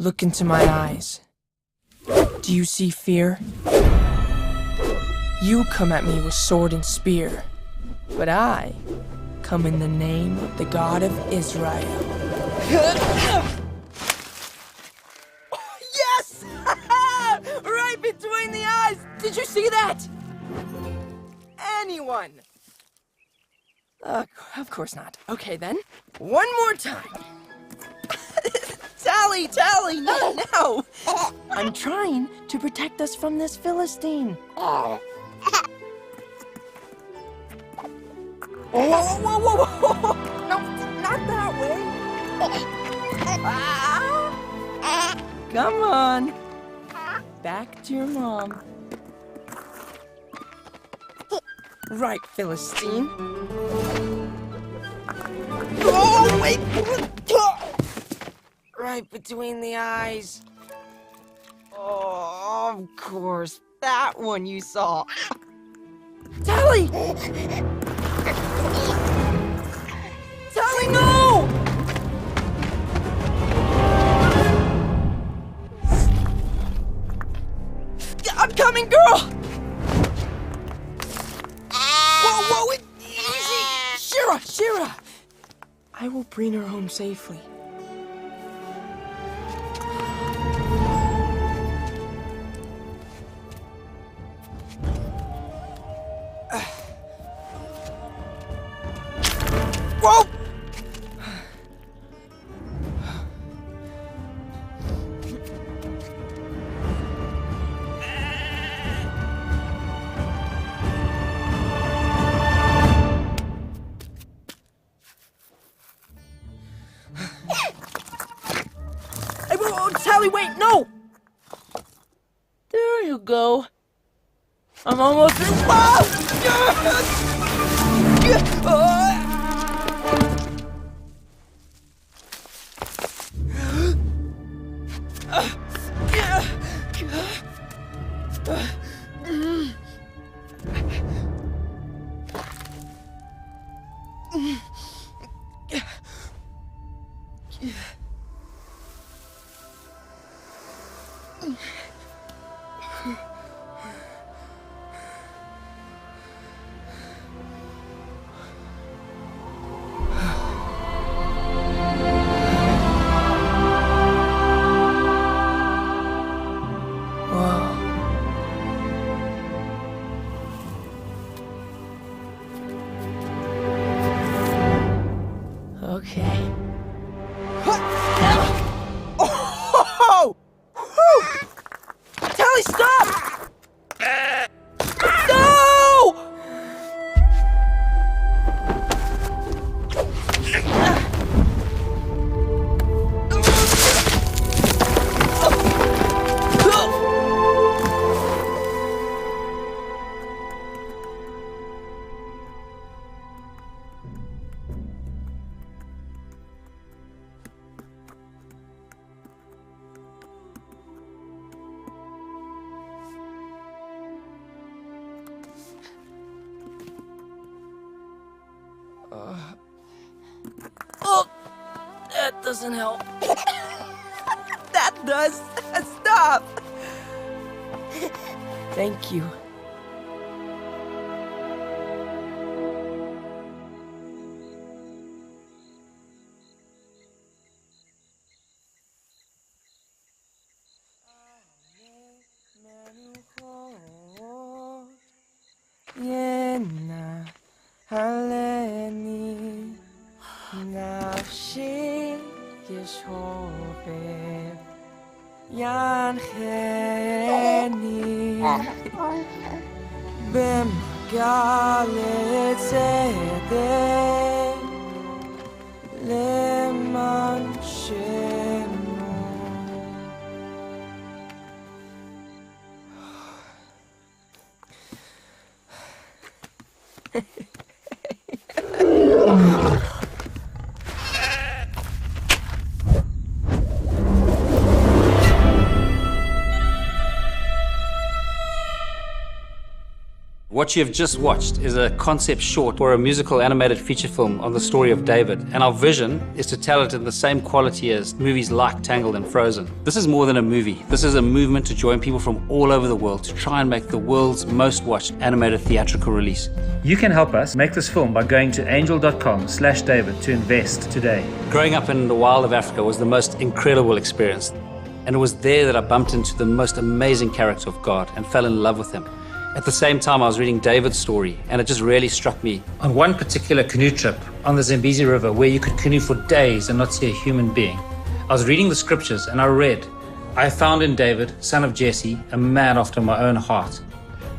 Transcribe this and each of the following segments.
Look into my eyes. Do you see fear? You come at me with sword and spear, but I come in the name of the God of Israel. Yes! Right between the eyes! Did you see that? Anyone? Of course not. Okay then, one more time. Tally, not now! I'm trying to protect us from this Philistine. Whoa! No, not that way! Come on! Back to your mom. Right, Philistine. Oh, wait! Right between the eyes. Oh, of course. That one you saw. Tally! Tally, no! I'm coming, girl! Whoa, easy! Shira! I will bring her home safely. Whoa! Hey, whoa, Tally, wait, no! There you go. I'm almost there. Okay. Oh! Tally, stop! No! Oh, that doesn't help. That does. Stop. Thank you. Yena haleni nafshi yeshobeh yancheni b'mgalet tzedek leman shemo. What you have just watched is a concept short or a musical animated feature film on the story of David, and our vision is to tell it in the same quality as movies like Tangled and Frozen. This is more than a movie. This is a movement to join people from all over the world to try and make the world's most watched animated theatrical release. You can help us make this film by going to angel.com/David to invest today. Growing up in the wild of Africa was the most incredible experience, and it was there that I bumped into the most amazing character of God and fell in love with him. At the same time, I was reading David's story, and it just really struck me. On one particular canoe trip on the Zambezi River, where you could canoe for days and not see a human being, I was reading the scriptures and I read, "I found in David, son of Jesse, a man after my own heart."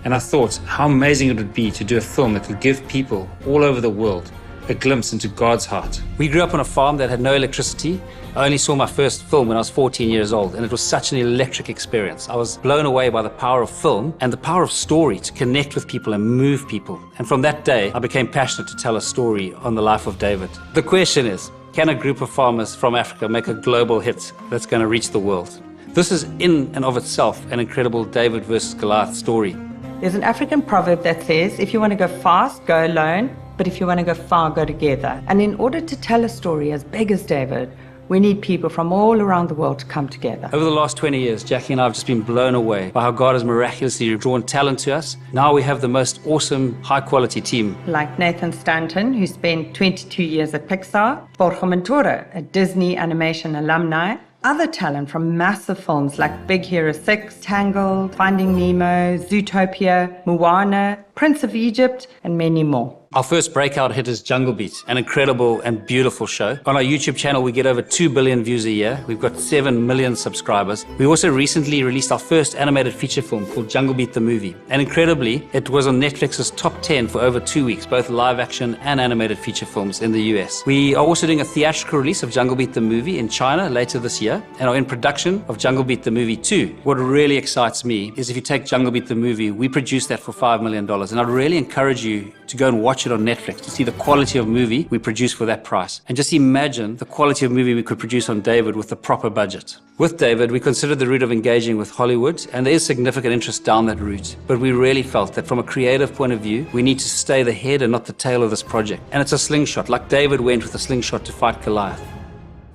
And I thought how amazing it would be to do a film that would give people all over the world a glimpse into God's heart. We grew up on a farm that had no electricity. I only saw my first film when I was 14 years old, and it was such an electric experience. I was blown away by the power of film and the power of story to connect with people and move people. And from that day, I became passionate to tell a story on the life of David. The question is, can a group of farmers from Africa make a global hit that's going to reach the world? This is in and of itself an incredible David versus Goliath story. There's an African proverb that says, if you want to go fast, go alone, but if you want to go far, go together. And in order to tell a story as big as David, we need people from all around the world to come together. Over the last 20 years, Jackie and I have just been blown away by how God has miraculously drawn talent to us. Now we have the most awesome, high-quality team. Like Nathan Stanton, who spent 22 years at Pixar, Borja Montoro, a Disney animation alumni, other talent from massive films like Big Hero 6, Tangled, Finding Nemo, Zootopia, Moana, Prince of Egypt, and many more. Our first breakout hit is Jungle Beat, an incredible and beautiful show. On our YouTube channel, we get over 2 billion views a year. We've got 7 million subscribers. We also recently released our first animated feature film called Jungle Beat the Movie. And incredibly, it was on Netflix's top 10 for over 2 weeks, both live action and animated feature films in the US. We are also doing a theatrical release of Jungle Beat the Movie in China later this year, and are in production of Jungle Beat the Movie 2. What really excites me is if you take Jungle Beat the Movie, we produced that for $5 million. And I'd really encourage you to go and watch it on Netflix to see the quality of movie we produced for that price. And just imagine the quality of movie we could produce on David with the proper budget. With David, we considered the route of engaging with Hollywood, and there is significant interest down that route. But we really felt that from a creative point of view, we need to stay the head and not the tail of this project. And it's a slingshot, like David went with a slingshot to fight Goliath.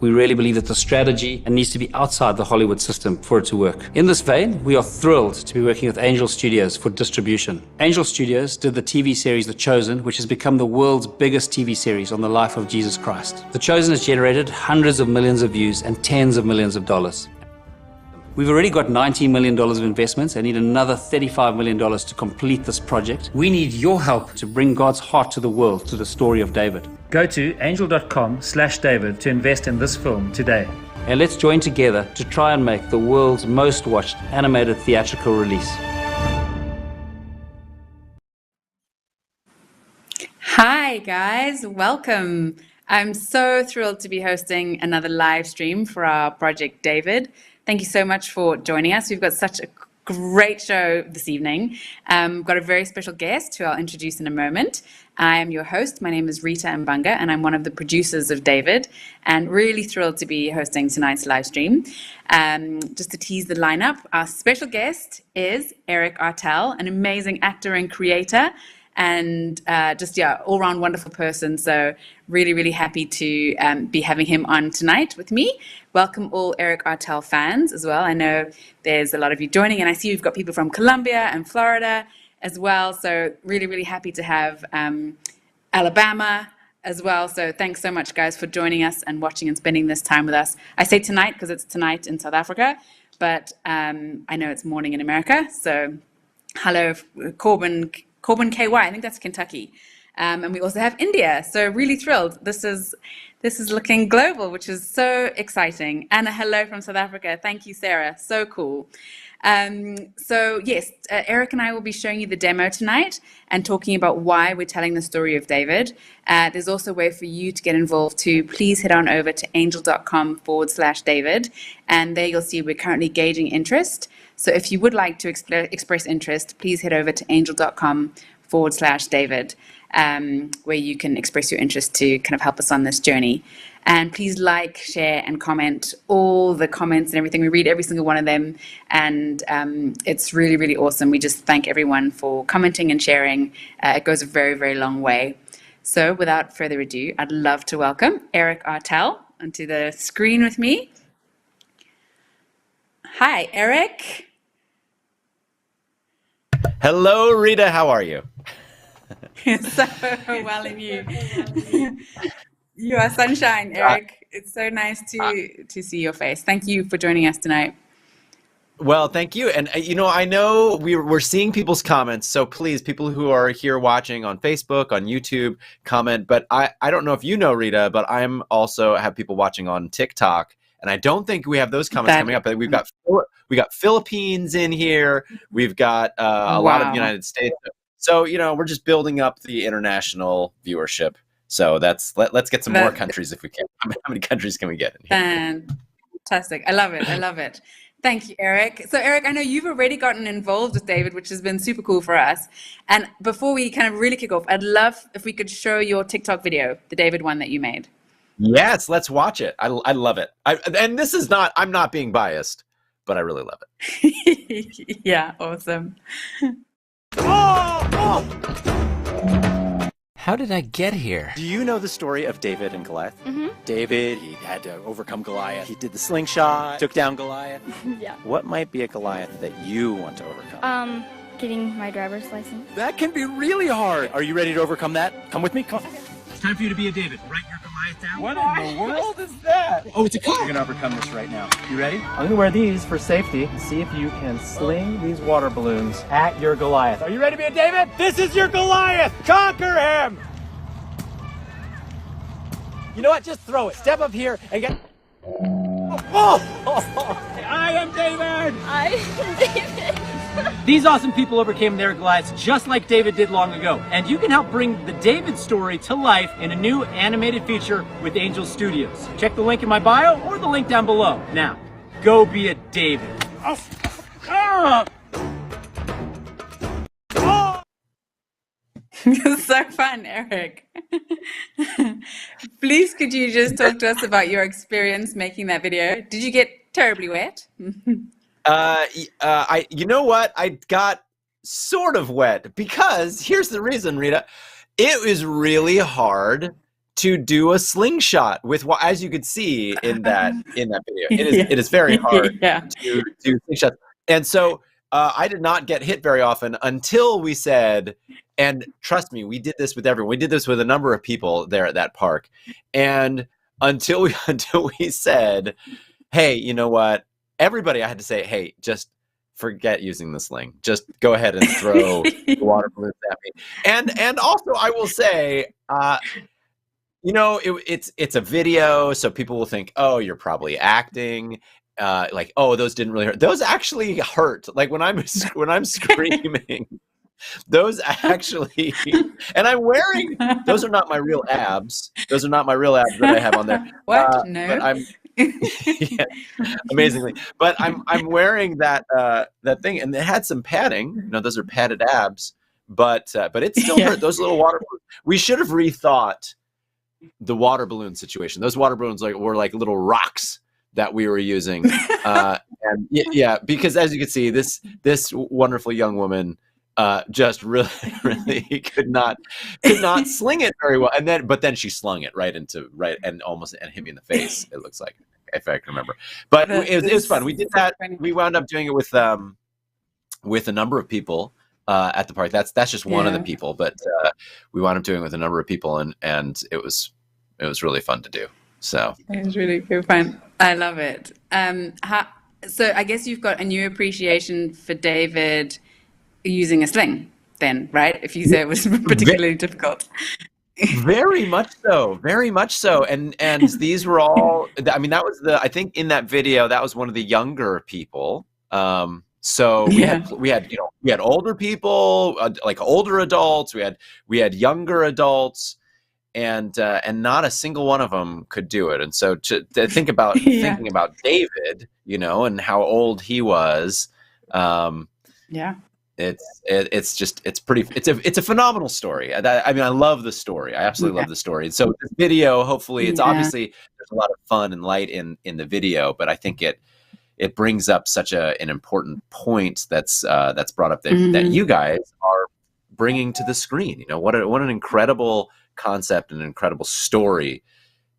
We really believe that the strategy needs to be outside the Hollywood system for it to work. In this vein, we are thrilled to be working with Angel Studios for distribution. Angel Studios did the TV series The Chosen, which has become the world's biggest TV series on the life of Jesus Christ. The Chosen has generated hundreds of millions of views and tens of millions of dollars. We've already got $19 million of investments and need another $35 million to complete this project. We need your help to bring God's heart to the world through the story of David. Go to angel.com/David to invest in this film today. And let's join together to try and make the world's most watched animated theatrical release. Hi guys, welcome. I'm so thrilled to be hosting another live stream for our Project David. Thank you so much for joining us. We've got such a great show this evening. Got a very special guest who I'll introduce in a moment. I am your host. My name is Rita Mbanga, and I'm one of the producers of David, and really thrilled to be hosting tonight's live stream. Just to tease the lineup, our special guest is Eric Artell, an amazing actor and creator, and all-round wonderful person. So really happy to be having him on tonight with me. Welcome all Eric Artell fans as well. I know there's a lot of you joining, and I see we've got people from Colombia and Florida as well. So really happy to have Alabama as well. So thanks so much, guys, for joining us and watching and spending this time with us. I say tonight because it's tonight in South Africa, but I know it's morning in America. So hello, Corbin KY, I think that's Kentucky. And we also have India. So really thrilled. This is looking global, which is so exciting. And a hello from South Africa. Thank you, Sarah. So cool. So yes, Eric and I will be showing you the demo tonight and talking about why we're telling the story of David. There's also a way for you to get involved too. Please head on over to angel.com/David. And there you'll see we're currently gauging interest. So if you would like to express interest, please head over to angel.com/David, where you can express your interest to kind of help us on this journey. And please like, share, and comment all the comments and everything. We read every single one of them. And it's really, really awesome. We just thank everyone for commenting and sharing. It goes a very, very long way. So without further ado, I'd love to welcome Eric Artell onto the screen with me. Hi, Eric. Hello, Rita. How are you? So well, and you. You are sunshine, Eric. It's so nice to see your face. Thank you for joining us tonight. Well, thank you. And, I know we're seeing people's comments. So please, people who are here watching on Facebook, on YouTube, comment. But I don't know if you know, Rita, but I'm also have people watching on TikTok. And I don't think we have those comments coming up. But we got Philippines in here. We've got a lot of United States. So, we're just building up the international viewership. So let's get some more countries if we can. How many countries can we get in here? Fantastic. I love it. I love it. Thank you, Eric. So, Eric, I know you've already gotten involved with David, which has been super cool for us. And before we kind of really kick off, I'd love if we could show your TikTok video, the David one that you made. Yes, let's watch it. I love it. And this is not, I'm not being biased, but I really love it. Yeah, awesome. How did I get here? Do you know the story of David and Goliath? Mm-hmm. David, he had to overcome Goliath. He did the slingshot, took down Goliath. Yeah. What might be a Goliath that you want to overcome? Getting my driver's license. That can be really hard. Are you ready to overcome that? Come with me. Come on. It's time for you to be a David. Write your Goliath down. What in the world is that? Oh, it's a car. You're going to overcome this right now. You ready? I'm going to wear these for safety and see if you can sling these water balloons at your Goliath. Are you ready to be a David? This is your Goliath! Conquer him! You know what? Just throw it. Step up here and get... Oh! I am David! I am David. These awesome people overcame their Goliaths just like David did long ago. And you can help bring the David story to life in a new animated feature with Angel Studios. Check the link in my bio or the link down below. Now, go be a David. So fun, Eric. Please, could you just talk to us about your experience making that video? Did you get terribly wet? You know what? I got sort of wet because here's the reason, Rita. It was really hard to do a slingshot with, as you could see in that video. It is very hard to do slingshots. And so I did not get hit very often until we said, and trust me, we did this with everyone. We did this with a number of people there at that park. And until we said, hey, you know what? Everybody, I had to say, hey, just forget using the sling. Just go ahead and throw the water balloons at me. And also, I will say, it's a video, so people will think, oh, you're probably acting. Like, oh, those didn't really hurt. Those actually hurt. Like when I'm screaming, those actually. And I'm wearing. Those are not my real abs. Those are not my real abs that I have on there. What? No. But I'm. Yeah, amazingly, but I'm wearing that thing, and it had some padding. Those are padded abs, but it still hurt. Those little water balloons. We should have rethought the water balloon situation. Those water balloons were like little rocks that we were using, and because as you can see, this wonderful young woman just really could not sling it very well, but then she slung it right and almost hit me in the face. It looks like, if I can remember, but it was fun. We did that. We wound up doing it with a number of people at the park. That's just one of the people, but we wound up doing it with a number of people, and it was really fun to do. So it was really good fun. I love it. So I guess you've got a new appreciation for David using a sling then, right? If you say it was particularly difficult. Very much so. And these were all, I mean, that was I think in that video, that was one of the younger people. So we had older people, like older adults, we had younger adults, and not a single one of them could do it. And so to think about thinking about David, and how old he was, It's a phenomenal story. I mean, I love the story. I absolutely love the story. So this video, hopefully, it's obviously there's a lot of fun and light in the video, but I think it brings up such an important point that's brought up that you guys are bringing to the screen. You know, what an incredible concept and an incredible story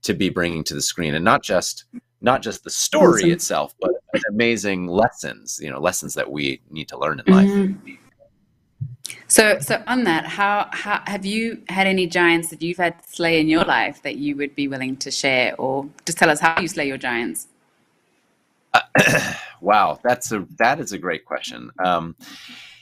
to be bringing to the screen, and not just the story itself, but amazing lessons. You know, lessons that we need to learn in life. So on that, how have you had any giants that you've had to slay in your life that you would be willing to share, or just tell us how you slay your giants? Wow, that is a great question.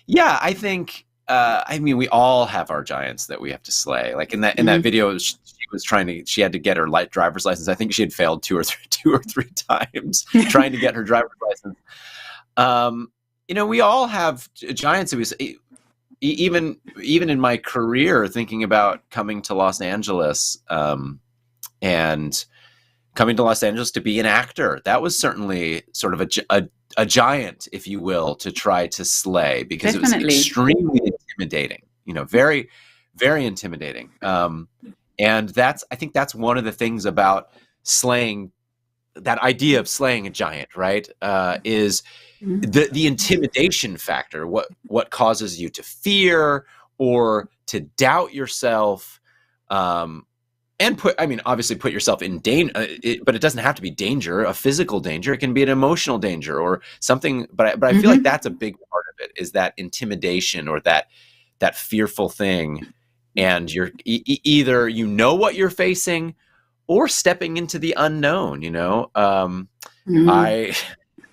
Yeah, I think I mean, we all have our giants that we have to slay. Like in that video, she had to get her driver's license. I think she had failed two or three times trying to get her driver's license. You know, we all have giants that we even in my career, thinking about coming to Los Angeles and coming to Los Angeles to be an actor. That was certainly sort of a giant, if you will, to try to slay, because Definitely. It was extremely intimidating, you know, very, very intimidating. And I think that's one of the things about slaying, that idea of slaying a giant, right? Is the intimidation factor, what causes you to fear or to doubt yourself, and obviously put yourself in danger, but it doesn't have to be danger, a physical danger. It can be an emotional danger or something. But I feel like that's a big part of it, is that intimidation or that fearful thing. And you're either, you know, what you're facing, or stepping into the unknown, you know.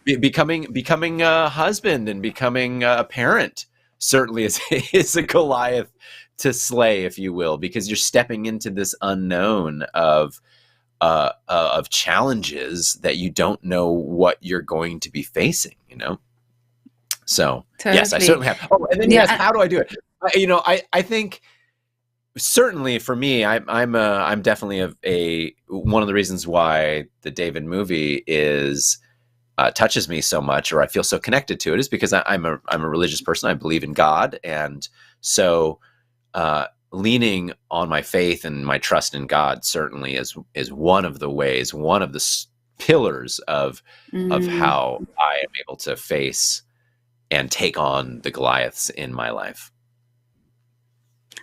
Becoming a husband and becoming a parent certainly is a Goliath to slay, if you will, because you're stepping into this unknown of challenges that you don't know what you're going to be facing, you know. So yes, I certainly have. Oh, and then yes, how do I do it? You know, I think certainly for me, I'm definitely one of the reasons why the David movie is touches me so much, or I feel so connected to it, is because I'm a religious person. I believe in God, and so leaning on my faith and my trust in God certainly is one of the ways, one of the pillars of how I am able to face and take on the Goliaths in my life.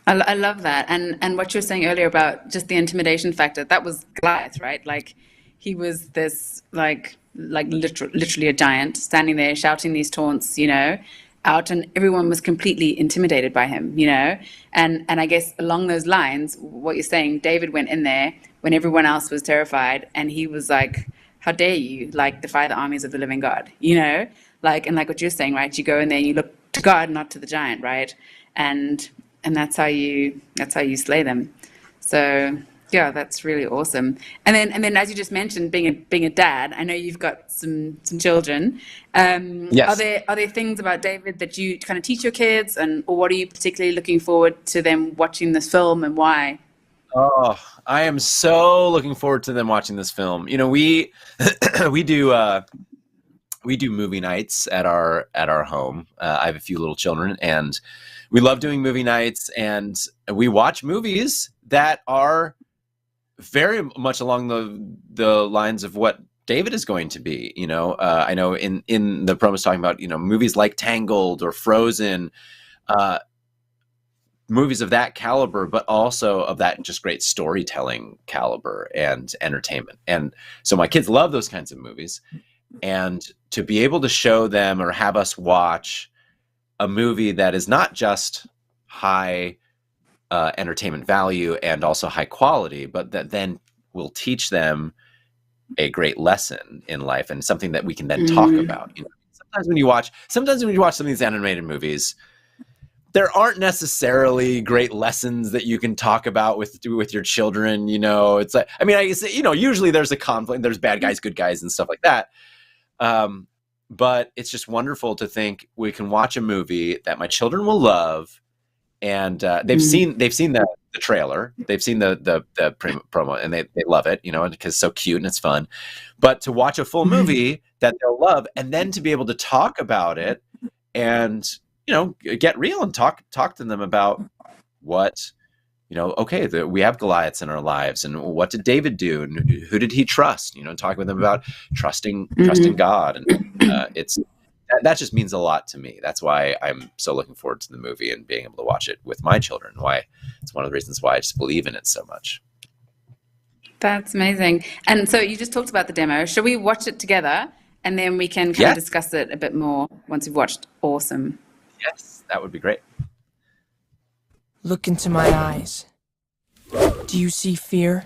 I love that. And what you were saying earlier about just the intimidation factor, that was Goliath, right? Like, he was this like literally a giant standing there shouting these taunts, you know, out, and everyone was completely intimidated by him, you know. And I guess along those lines, what you're saying, David went in there when everyone else was terrified, and he was like, how dare you, like, defy the armies of the living God, you know? Like, and like what you're saying, right? You go in there and you look to God, not to the giant, right? And that's how you slay them. So yeah, that's really awesome. And then as you just mentioned, being a dad, I know you've got some children. Yes. Are there things about David that you kind of teach your kids, or what are you particularly looking forward to them watching this film, and why? Oh, I am so looking forward to them watching this film. You know, we do movie nights at our home. I have a few little children, and we love doing movie nights, and we watch movies that are very much along the lines of what David is going to be. You know, I know in the promos talking about, you know, movies like Tangled or Frozen, movies of that caliber, but also of that just great storytelling caliber and entertainment. And so my kids love those kinds of movies, and to be able to show them or have us watch a movie that is not just high entertainment value and also high quality, but that then will teach them a great lesson in life and something that we can then talk about. You know, sometimes when you watch some of these animated movies, there aren't necessarily great lessons that you can talk about with your children. You know, it's like, I mean, I guess, you know, usually there's a conflict, there's bad guys, good guys, and stuff like that. But it's just wonderful to think we can watch a movie that my children will love, and they've seen the trailer, they've seen the promo, and they love it, you know, because it's so cute and it's fun. But to watch a full movie that they'll love, and then to be able to talk about it and get real and talk to them about what, okay, we have Goliaths in our lives, and what did David do, and who did he trust? Talking with them about trusting God, and that just means a lot to me. That's why I'm so looking forward to the movie and being able to watch it with my children. Why it's one of the reasons why I just believe in it so much. That's amazing. And so you just talked about the demo. Should we watch it together, and then we can kind of discuss it a bit more once we've watched? Awesome. Yes, that would be great. Look into my eyes. Do you see fear?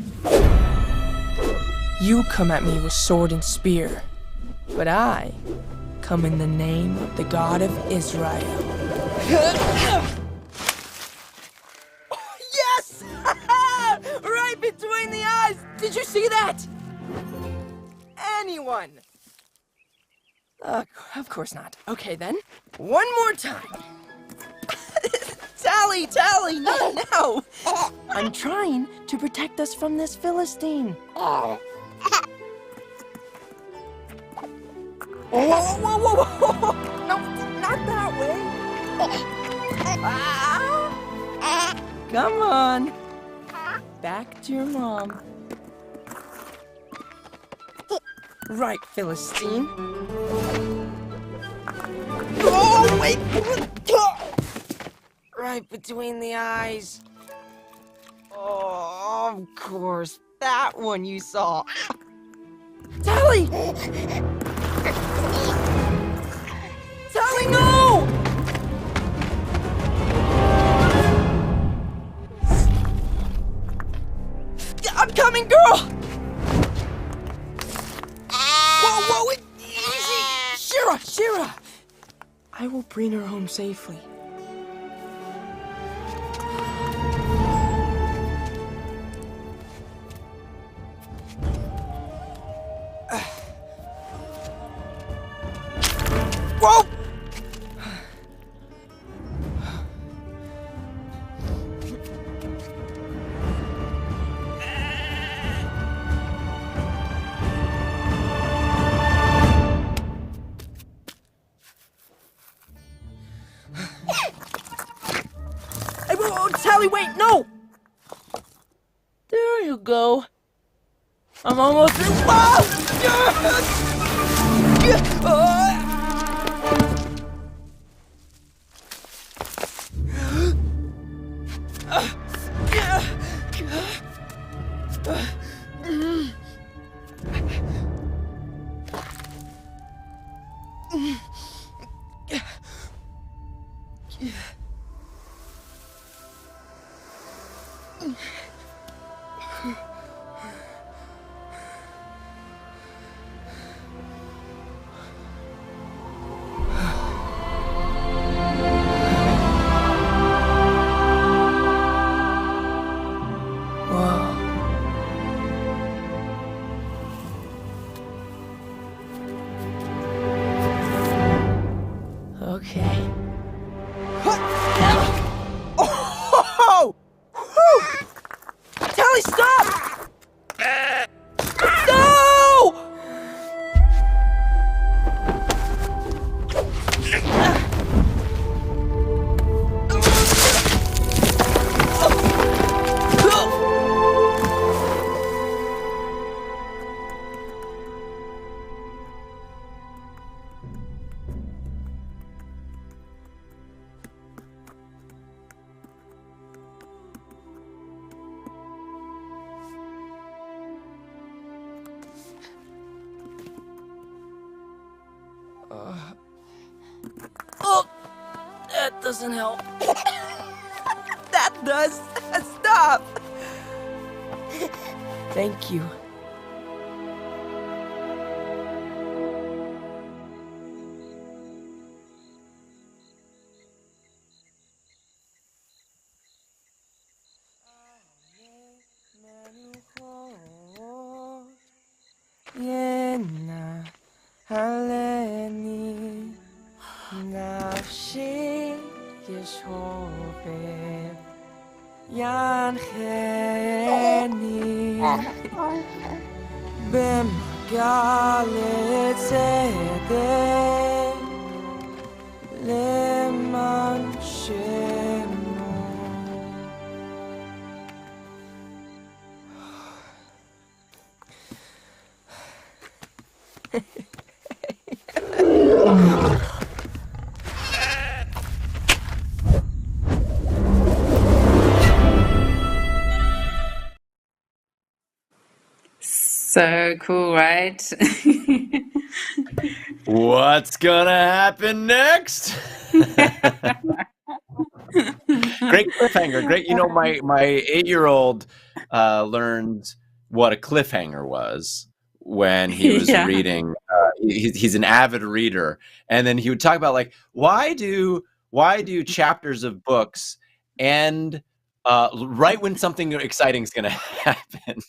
You come at me with sword and spear, but I come in the name of the God of Israel. Yes! Right between the eyes! Did you see that? Anyone? Of course not. Okay then. One more time. Tally, not now! I'm trying to protect us from this Philistine. Whoa! No, not that way. Come on. Back to your mom. Right, Philistine. Oh, wait! Right between the eyes. Oh, of course. That one you saw. Tally! Tally, no! I'm coming, girl! Whoa, easy! Shira! I will bring her home safely. Whoa! Tally, wait, no! There you go. I'm almost through. Okay. Oh! Tally, stop! No! Oh, that doesn't help. That does. Stop. Thank you. Yena haleni nafshi yeshove yancheni b'magalet tzedek lema So cool, right? What's gonna happen next? Great cliffhanger. Great. You know, my 8-year-old learned what a cliffhanger was when he was Yeah. reading. He's an avid reader, and then he would talk about like why do chapters of books end right when something exciting is going to happen.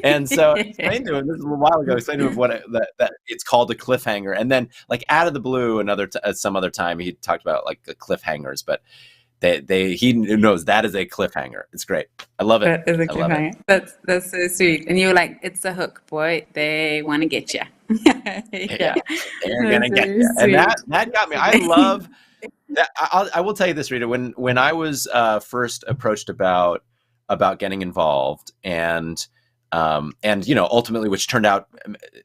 And so I explained to him, this is a little while ago, I explained to him that it's called a cliffhanger. And then like out of the blue, some other time he talked about like the cliffhangers, but he knows that is a cliffhanger. It's great. I love it. That is a I love it. cliffhanger. That's so sweet. And you were like, it's a hook, boy. They want to get you. Yeah, they're gonna get you. And that got me. I love that. I will tell you this, Rita. When I was first approached about getting involved, and you know, ultimately, which turned out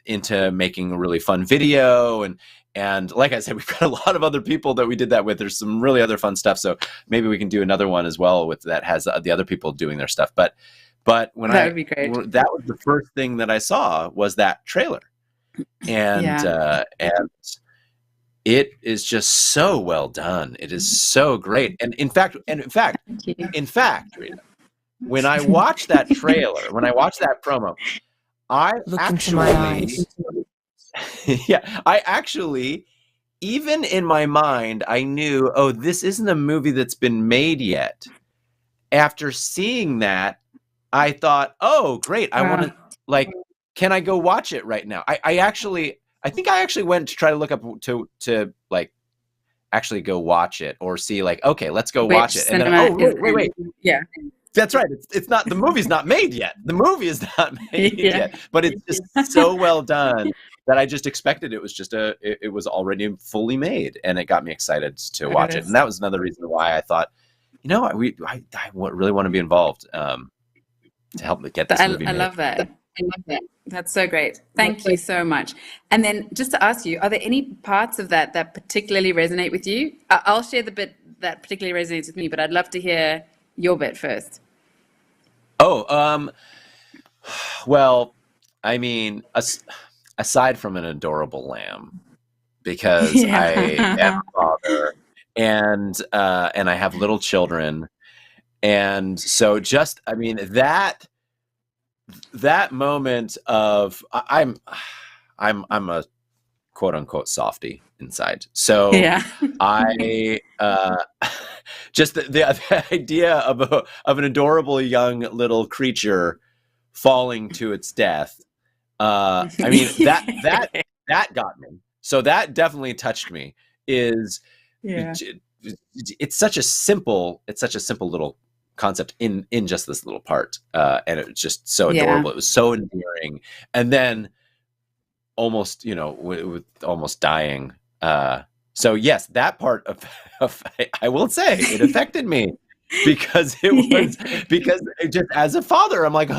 into making a really fun video, and like I said, we've got a lot of other people that we did that with. There's some really other fun stuff. So maybe we can do another one as well with that has the other people doing their stuff. But when that would be great. That was the first thing that I saw was that trailer, and it is just so well done. It is so great. And in fact, Rita, when I watched that trailer, when I watched that promo, Look into my eyes. I actually, even in my mind, I knew, oh, this isn't a movie that's been made yet. After seeing that, I thought, oh, great. I want to, like, can I go watch it right now? I think I actually went to try to look up to like actually go watch it or see like, okay, let's go watch it. And then, wait. Yeah. That's right. It's not, the movie's not made yet. The movie is not made yet, but it's just so well done that I just expected it was just it was already fully made, and it got me excited to watch it. And that was another reason why I thought, you know, I really want to be involved to help get this movie made. I love that. That's so great. Thank you so much. And then just to ask you, are there any parts of that particularly resonate with you? I'll share the bit that particularly resonates with me, but I'd love to hear your bit first. Oh, well, I mean, aside from an adorable lamb, because I am a father and I have little children, and so just, I mean, that moment of I'm a quote unquote softie inside, so I just the idea of an adorable young little creature falling to its death. I mean, that got me. So that definitely touched me. It's such a simple little concept in just this little part, and it was just so adorable. It was so endearing, and then almost, you know, with almost dying. So yes, that part of I will say it affected me because because just as a father, I'm like,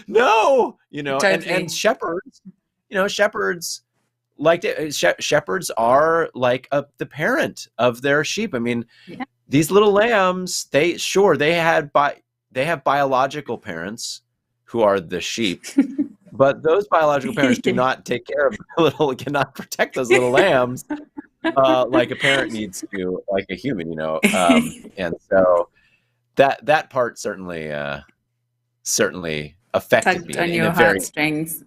no, you know, Totally. and shepherds, you know, shepherds shepherds are like the parent of their sheep. I mean, these little lambs, they have biological parents who are the sheep. But those biological parents do not take care of cannot protect those little lambs like a parent needs to, like a human, you know. And so that part certainly affected Tugged me on in your a very heartstrings.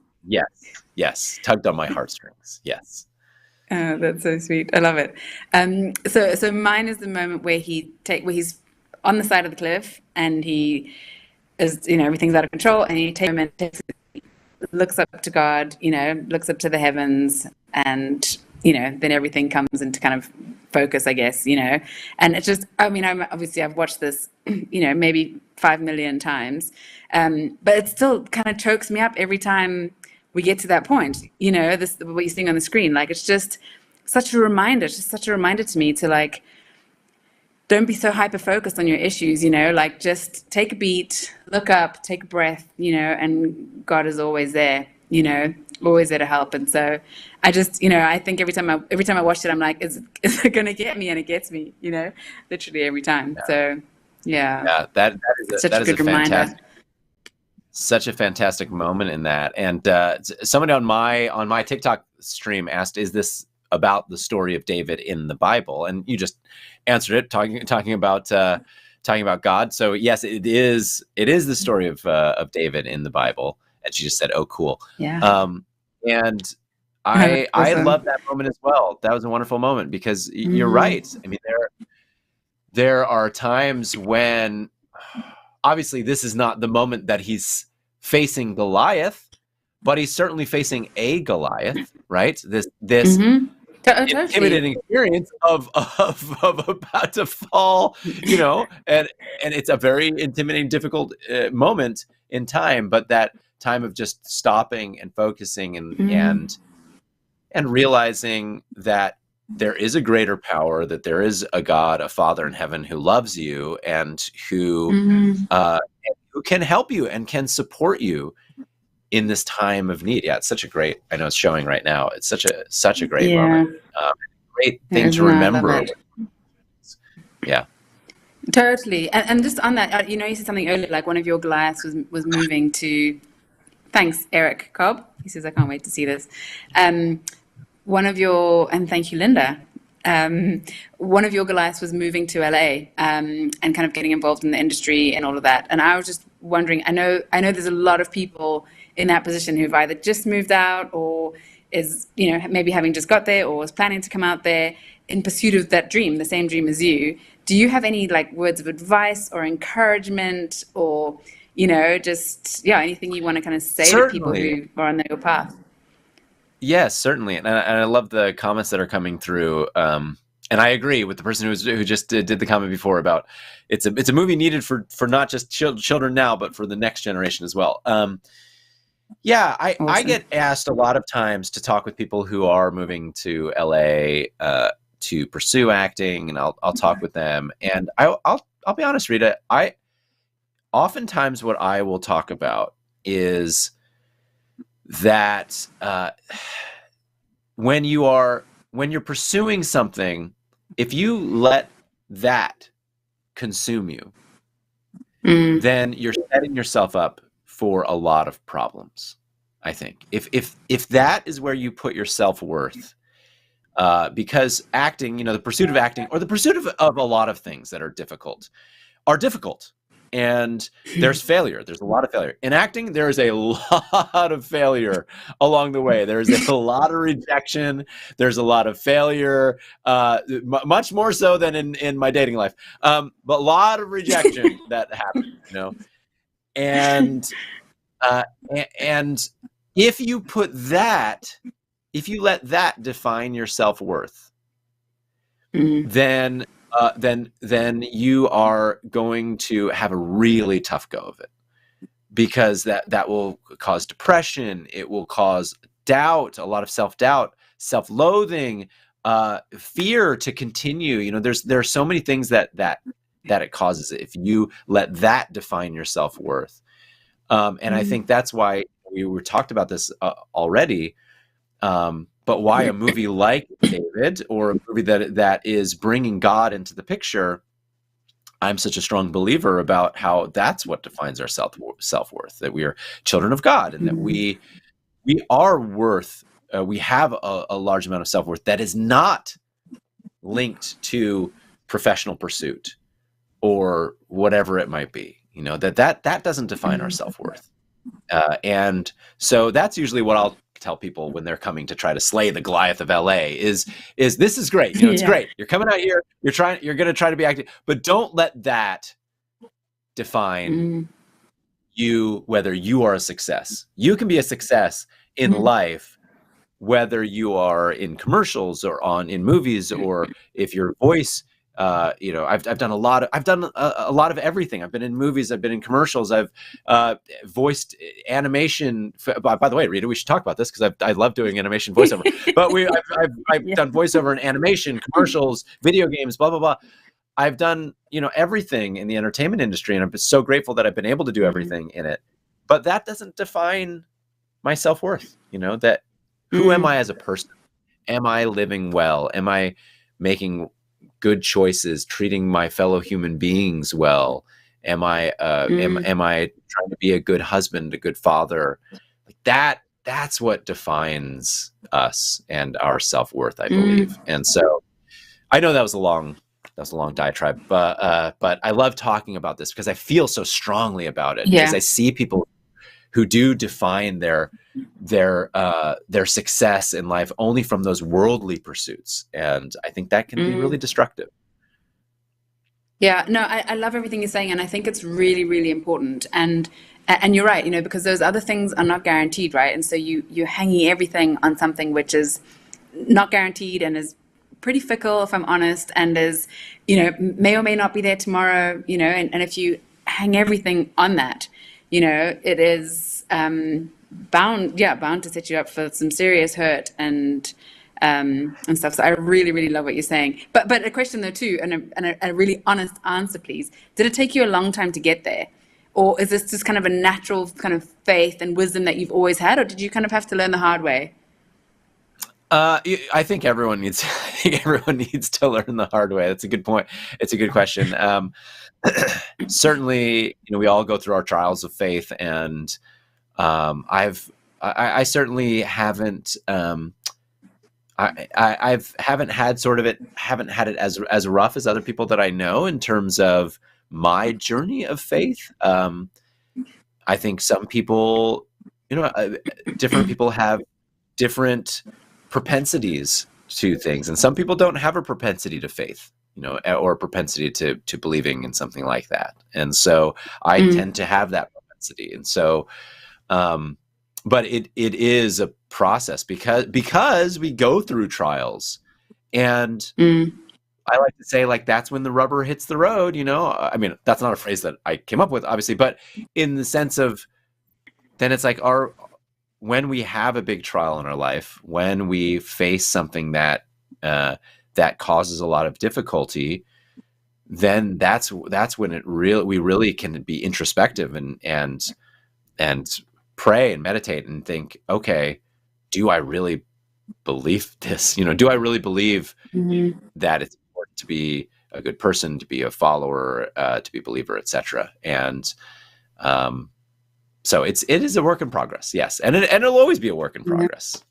yes, tugged on my heartstrings. Yes. Oh, that's so sweet. I love it. So mine is the moment where he's on the side of the cliff and he is, you know, everything's out of control, and he looks up to God, you know, looks up to the heavens, and, you know, then everything comes into kind of focus, I guess, you know. And it's just, I mean, I've watched this, you know, maybe 5 million times, but it still kind of chokes me up every time we get to that point, you know, what you're seeing on the screen. Like, it's just such a reminder, to me to, like, don't be so hyper-focused on your issues, you know, like, just take a beat, look up, take a breath, you know, and God is always there. always there to help. And so I just, I think every time I watched it, I'm like, is it going to get me? And it gets me, literally every time. Yeah. So yeah, that is such a good reminder. Such a fantastic moment in that. And somebody on my TikTok stream asked, "Is this about the story of David in the Bible?" And you just answered it, talking about God. So yes, it is the story of David in the Bible. And she just said, "Oh, cool." Yeah. And I love that moment as well. That was a wonderful moment because you're right. I mean, there are times when, obviously, this is not the moment that he's facing Goliath, but he's certainly facing a Goliath, right? This intimidating experience of about to fall, and it's a very intimidating, difficult moment in time. But that time of just stopping and focusing and realizing that there is a greater power, that there is a God, a Father in heaven who loves you and who can help you and can support you in this time of need. Yeah, it's such a great, I know it's showing right now. It's such a great moment. Great thing to remember. Yeah. Totally. And just on that, you said something earlier, like one of your Goliaths was moving to, thanks, Eric Cobb. He says, I can't wait to see this. And thank you, Linda. One of your Goliaths was moving to LA and kind of getting involved in the industry and all of that. And I was just wondering, I know there's a lot of people in that position who've either just moved out or is, maybe having just got there or was planning to come out there in pursuit of that dream, the same dream as you. Do you have any words of advice or encouragement or, anything you want to kind of say to people who are on your path? Yes, certainly. And I love the comments that are coming through. And I agree with the person who just did the comment before about it's a movie needed for not just children now, but for the next generation as well. Awesome. I get asked a lot of times to talk with people who are moving to LA to pursue acting, and I'll talk with them. And I'll be honest, Rita, oftentimes what I will talk about is that when you're pursuing something, if you let that consume you, then you're setting yourself up for a lot of problems. I think if that is where you put your self-worth, because acting, the pursuit of acting or the pursuit of a lot of things that are difficult. And there's failure. There's a lot of failure. In acting, there is a lot of failure along the way. There's a lot of rejection. There's a lot of failure, much more so than in my dating life. But a lot of rejection that happens, And if you let that define your self-worth, then you are going to have a really tough go of it, because that will cause depression. It will cause doubt, a lot of self-doubt, self-loathing, fear to continue. There are so many things that it causes if you let that define your self-worth. And I think that's why we were talked about this already. But why a movie like David, or a movie that is bringing God into the picture, I'm such a strong believer about how that's what defines our self-worth, that we are children of God, and that we are worth, we have a large amount of self-worth that is not linked to professional pursuit or whatever it might be. That doesn't define our self-worth. And so that's usually what I'll tell people when they're coming to try to slay the Goliath of LA is this is great. It's great. You're coming out here, you're going to try to be active, but don't let that define you, whether you are a success. You can be a success in life, whether you are in commercials or in movies, or if your voice, I've done a lot of everything. I've been in movies, I've been in commercials, I've voiced animation. By the way, Rita, we should talk about this because I love doing animation voiceover. But I've done voiceover in animation, commercials, video games, blah blah blah. I've done everything in the entertainment industry, and I'm so grateful that I've been able to do everything in it. But that doesn't define my self-worth, that who am I as a person? Am I living well? Am I making good choices, treating my fellow human beings well? Am I am I trying to be a good husband, a good father? Like that's what defines us and our self-worth, I believe. And so I know that was a long diatribe, but I love talking about this because I feel so strongly about it, because I see people who do define their success in life only from those worldly pursuits, and I think that can be really destructive. Yeah, no, I love everything you're saying, and I think it's really, really important. And you're right, because those other things are not guaranteed, right? And so you're hanging everything on something which is not guaranteed and is pretty fickle, if I'm honest, and is, may or may not be there tomorrow, and if you hang everything on that, it is bound to set you up for some serious hurt and stuff. So I really, really love what you're saying. But a question though too, and a really honest answer, please. Did it take you a long time to get there? Or is this just kind of a natural kind of faith and wisdom that you've always had? Or did you kind of have to learn the hard way? I think everyone needs to learn the hard way. That's a good point. It's a good question. Certainly, we all go through our trials of faith, and I certainly haven't. I haven't had it as rough as other people that I know in terms of my journey of faith. I think some people, different people have different propensities to things, and some people don't have a propensity to faith, or a propensity to believing in something like that. And so I tend to have that propensity. And so, but it is a process because we go through trials, and I like to say, like, that's when the rubber hits the road. I mean, that's not a phrase that I came up with, obviously, but in the sense of, then it's like when we have a big trial in our life, when we face something that causes a lot of difficulty, then that's when we really can be introspective and pray and meditate and think, okay, do I really believe this? Do I really believe that it's important to be a good person, to be a follower, to be a believer, etc. And so it is a work in progress, yes, and it'll always be a work in progress.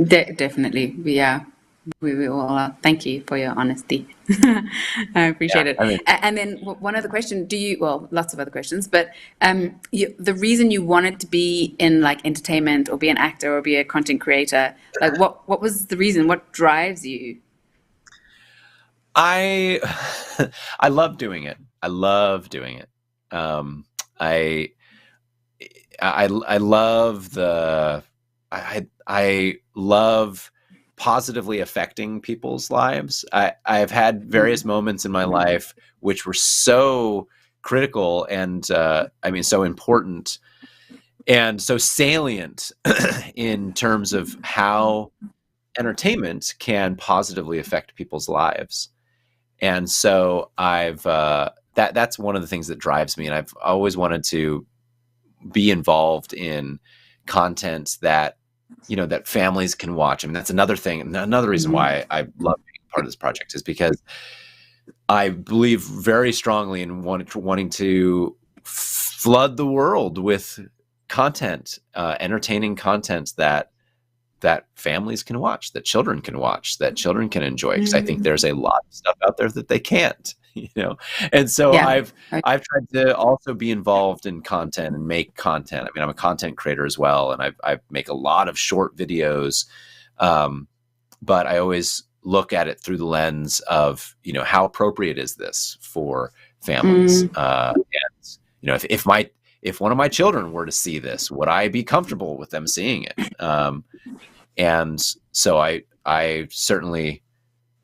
Definitely, yeah. We all are. Thank you for your honesty. I appreciate it. And then one other question: lots of other questions, but the reason you wanted to be in like entertainment, or be an actor, or be a content creator, like what was the reason? What drives you? I love doing it. I love doing it. I love positively affecting people's lives. I've had various moments in my life which were so critical and so important and so salient in terms of how entertainment can positively affect people's lives. And so that's one of the things that drives me, and I've always wanted to be involved in content that that families can watch. I mean, that's another thing. Another reason why I love being part of this project is because I believe very strongly in wanting to flood the world with content, entertaining content that families can watch, that children can watch, that children can enjoy. Because I think there's a lot of stuff out there that they can't. And so I've tried to also be involved in content and make content. I mean, I'm a content creator as well, and I make a lot of short videos, but I always look at it through the lens of how appropriate is this for families, and if one of my children were to see this, would I be comfortable with them seeing it? And so I certainly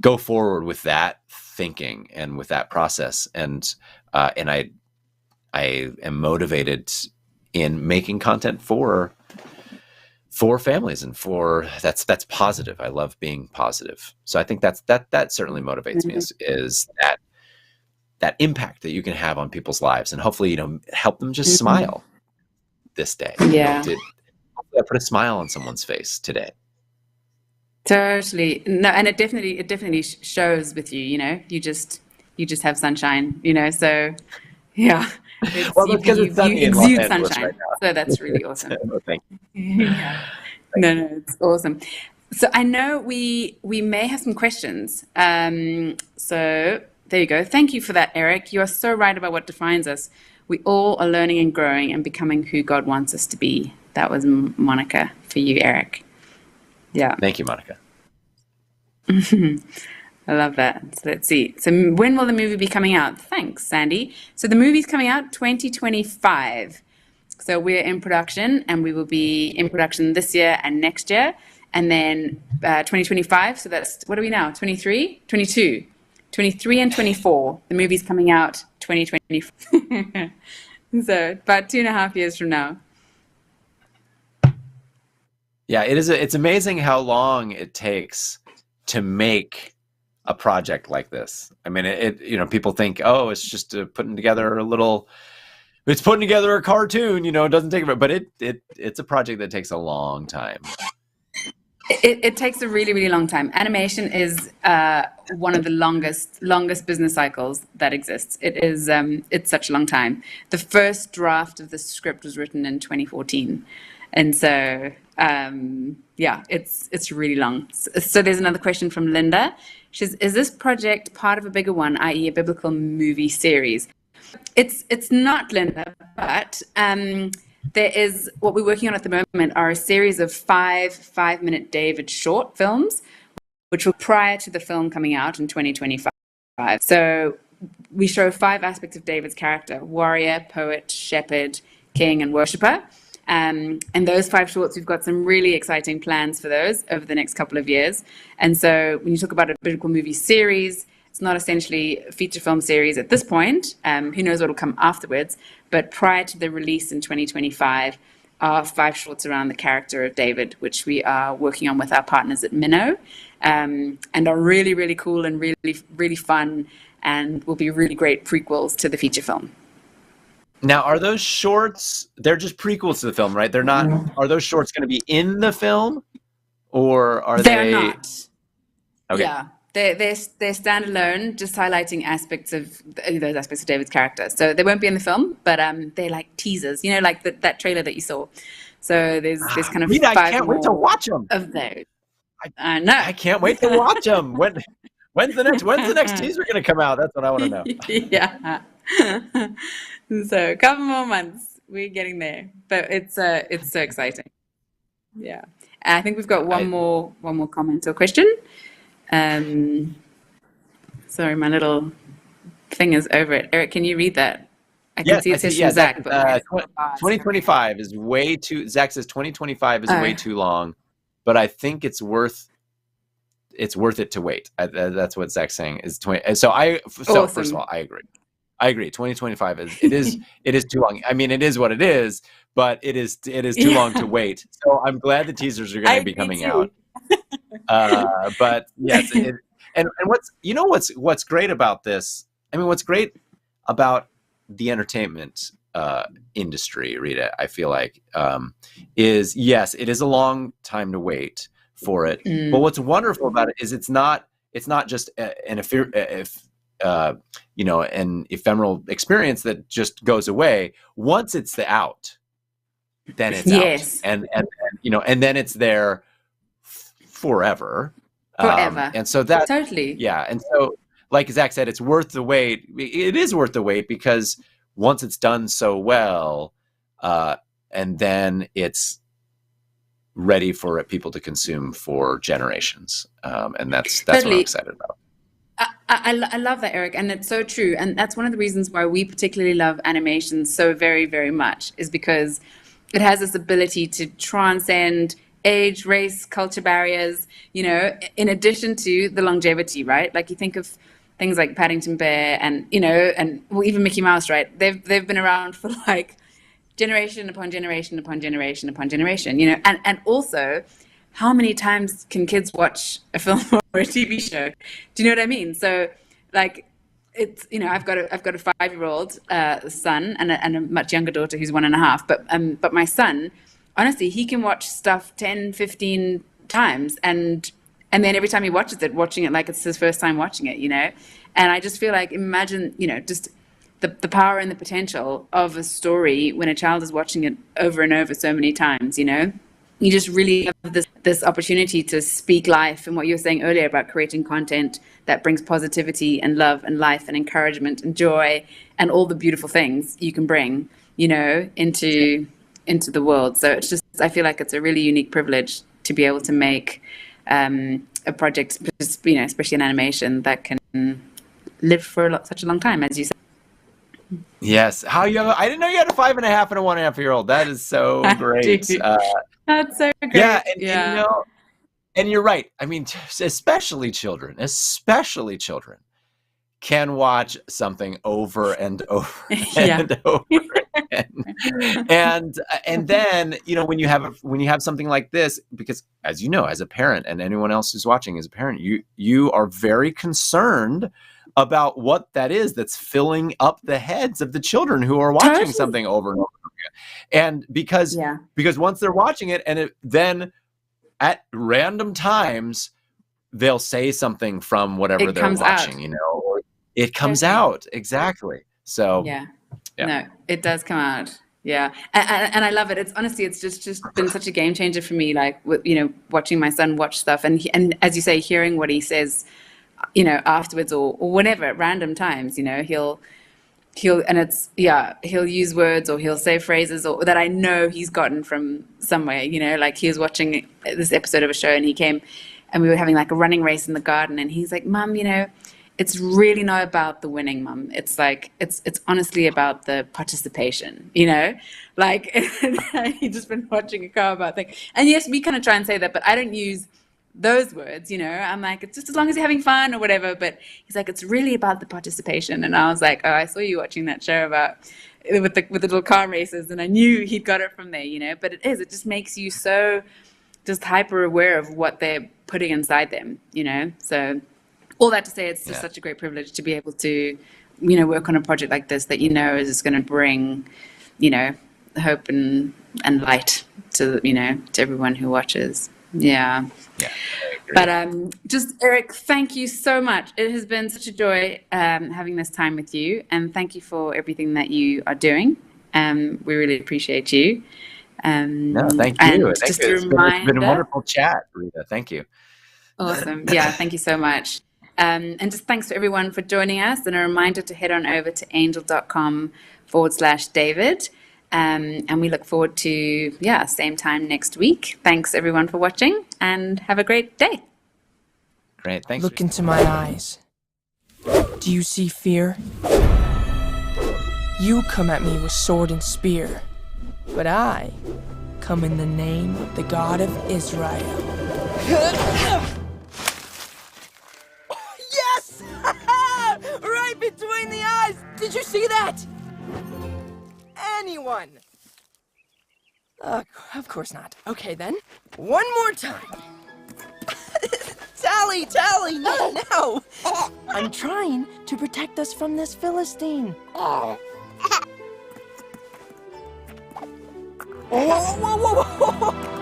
go forward with that thinking and with that process, and I am motivated in making content for families and that's positive. I love being positive, so I think that certainly motivates me is that impact that you can have on people's lives, and hopefully help them just smile this day. hopefully I put a smile on someone's face today. Totally. No, and it definitely shows with you, you know, you just have sunshine, you know, so yeah. Well, that's because it's sunny you in Los exude Angeles sunshine. right now. So that's really awesome. Oh, thank you. Yeah. No, it's awesome. So I know we may have some questions. So there you go. Thank you for that, Eric. You are so right about what defines us. We all are learning and growing and becoming who God wants us to be. That was Monica for you, Eric. Yeah. Thank you, Monica. I love that. So let's see. So when will the movie be coming out? Thanks, Sandy. So the movie's coming out 2025. So we're in production, and we will be in production this year and next year. And then 2025, so that's, what are we now, 23? 22. 23 and 24. The movie's coming out 2024. So about 2.5 years from now. Yeah, it's amazing how long it takes to make a project like this. I mean, you know, people think, oh, it's just putting together it's putting together a cartoon, you know, it doesn't take it, but it's a project that takes a long time. It takes a really, really long time. Animation is one of the longest business cycles that exists. It's such a long time. The first draft of the script was written in 2014. And so, yeah, it's really long. So there's another question from Linda. She says, is this project part of a bigger one, i.e. a biblical movie series? It's not, Linda, but there is, what we're working on at the moment are a series of 5-minute David short films, which were prior to the film coming out in 2025. So we show 5 aspects of David's character: warrior, poet, shepherd, king, and worshipper. And those 5 shorts, we've got some really exciting plans for those over the next couple of years. And so when you talk about a biblical movie series, it's not essentially a feature film series at this point. Who knows what will come afterwards. But prior to the release in 2025 are 5 shorts around the character of David, which we are working on with our partners at Minnow, and are really, really cool and really, really fun, and will be really great prequels to the feature film. Now, are those shorts, they're just prequels to the film, right? They're not, are those shorts going to be in the film, or are They're they? not. Okay. Yeah. They're standalone, just highlighting aspects of those aspects of David's character. So they won't be in the film, but they're like teasers, you know, like that trailer that you saw. So there's kind of Rita, 5 I can't wait to watch them. of those. I know. I can't wait to watch them. When's the next teaser going to come out? That's what I want to know. Yeah. So a couple more months, we're getting there, but it's so exciting. Yeah. And I think we've got one more comment or question. Sorry, my little thing is over it. Eric, can you read that? I can see it says from Zach. But 2025 is way too. Zach says 2025 is way too long, but I think it's worth it to wait. That's what Zach's saying is 20. So awesome. First of all, I agree. 2025 is too long. I mean, it is what it is, but it is too long to wait. So I'm glad the teasers are going to be coming out. But yes, and what's great about this? I mean, what's great about the entertainment industry, Rita, I feel like, is yes, it is a long time to wait for it. But what's wonderful about it is it's not just an ephemeral experience that just goes away. Once it's out, then it's out, and then it's there forever. And so that totally, yeah. And so, like Zach said, it's worth the wait. It is worth the wait because once it's done so well, and then it's ready for people to consume for generations. And that's what I'm excited about. I love that, Eric, and it's so true. And that's one of the reasons why we particularly love animation so very, very much, is because it has this ability to transcend age, race, culture barriers, you know, in addition to the longevity, right? Like you think of things like Paddington Bear and, you know, and well, even Mickey Mouse, right? They've been around for like generation upon generation upon generation upon generation, you know, and also how many times can kids watch a film or a TV show? Do you know what I mean? So like, it's, you know, I've got a 5-year-old son and a much younger daughter who's 1.5, but my son honestly, he can watch stuff 10, 15 times, and then every time he watches it, watching it like it's his first time watching it, you know? And I just feel like, imagine, you know, just the power and the potential of a story when a child is watching it over and over so many times, you know? You just really have this opportunity to speak life, and what you were saying earlier about creating content that brings positivity and love and life and encouragement and joy and all the beautiful things you can bring, you know, into the world. So it's just, I feel like it's a really unique privilege to be able to make a project, you know, especially in animation, that can live for such a long time, as you said. Yes. How young? I didn't know you had a 5.5 and a 1.5-year-old. That is so great. That's so great. Yeah, and you know, and you're right. I mean, especially children can watch something over and over and over again. And then, you know, when you have something like this, because as you know, as a parent, and anyone else who's watching as a parent, you are very concerned about what that is that's filling up the heads of the children who are watching something over and over again. And because once they're watching it, and then at random times they'll say something from whatever they're watching, you know, or it comes out. Exactly. So no, it does come out. Yeah. And I love it. It's honestly, it's just been such a game changer for me, like, with, you know, watching my son watch stuff, and as you say, hearing what he says, you know, afterwards or whenever, at random times, you know, he'll use words, or he'll say phrases or that I know he's gotten from somewhere, you know, like he was watching this episode of a show, and he came and we were having like a running race in the garden, and he's like, Mum, you know, it's really not about the winning, Mum. It's like, it's honestly about the participation, you know, like he's just been watching a car about thing. And yes, we kind of try and say that, but I don't use those words, you know. I'm like, it's just as long as you're having fun or whatever. But he's like, it's really about the participation. And I was like, oh, I saw you watching that show about with the little car races, and I knew he'd got it from there, you know. But it just makes you so just hyper aware of what they're putting inside them, you know. So all that to say, it's just such a great privilege to be able to, you know, work on a project like this that, you know, is just going to bring, you know, hope and light to, you know, to everyone who watches. Yeah. But just, Eric, thank you so much. It has been such a joy having this time with you, and thank you for everything that you are doing. We really appreciate you. No, thank you. It's been a wonderful chat, Rita. Thank you. Awesome. Yeah, thank you so much. And just thanks to everyone for joining us, and a reminder to head on over to angel.com/David. And we look forward to, same time next week. Thanks everyone for watching, and have a great day. Great, thanks. Look into my eyes. Do you see fear? You come at me with sword and spear, but I come in the name of the God of Israel. Yes! Right between the eyes! Did you see that? Anyone? Of course not. Okay, then. One more time. Tally, not now. I'm trying to protect us from this Philistine. Whoa.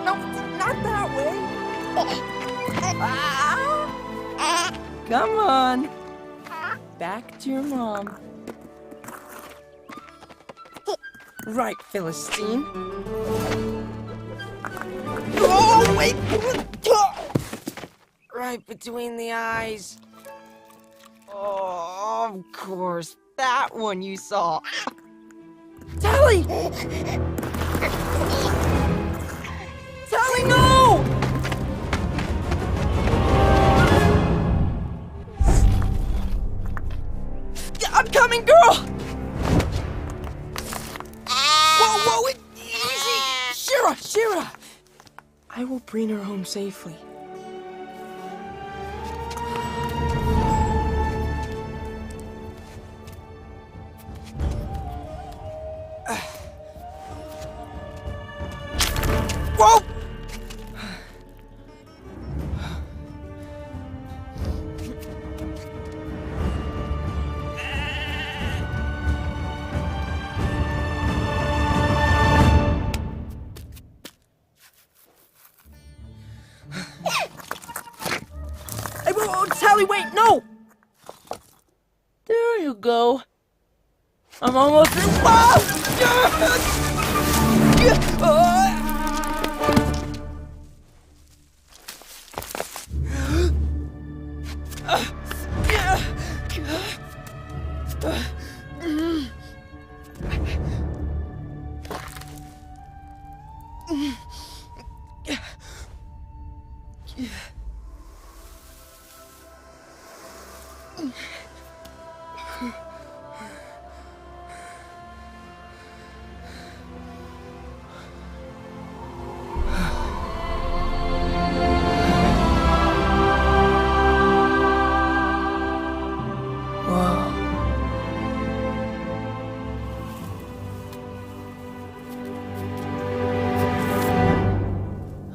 No, not that way. Come on. Back to your mom. Right, Philistine. Oh, wait! Right between the eyes. Oh, of course. That one you saw. Tally! Tally, no! I'm coming, girl! Whoa, easy! Shira! I will bring her home safely. Whoa! Oh, Sally, wait, no! There you go. I'm almost there.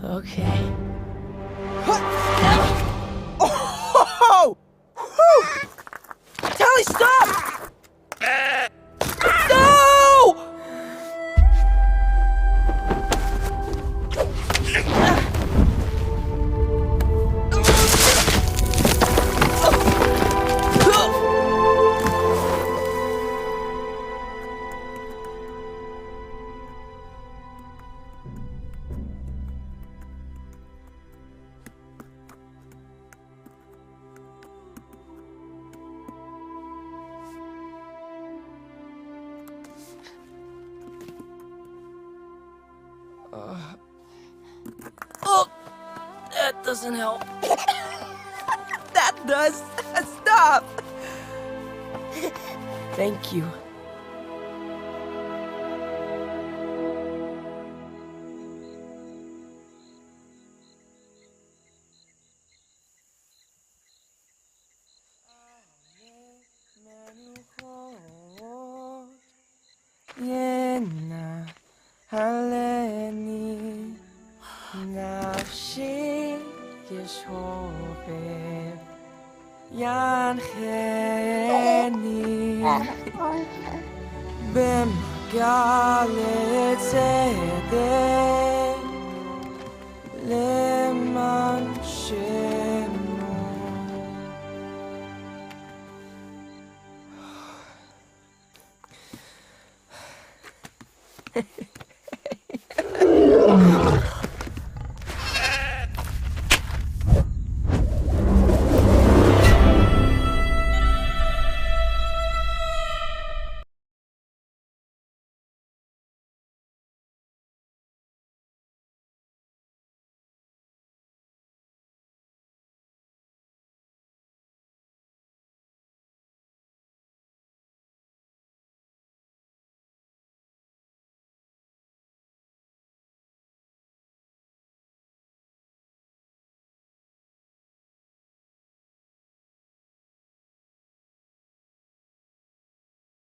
Okay. Oh! Whew! Tally, stop! No! Oh, that doesn't help. That does. Stop. Thank you. Yena haleni nafshi yeshobeb yancheni b'mgalet tzedek leman shemo.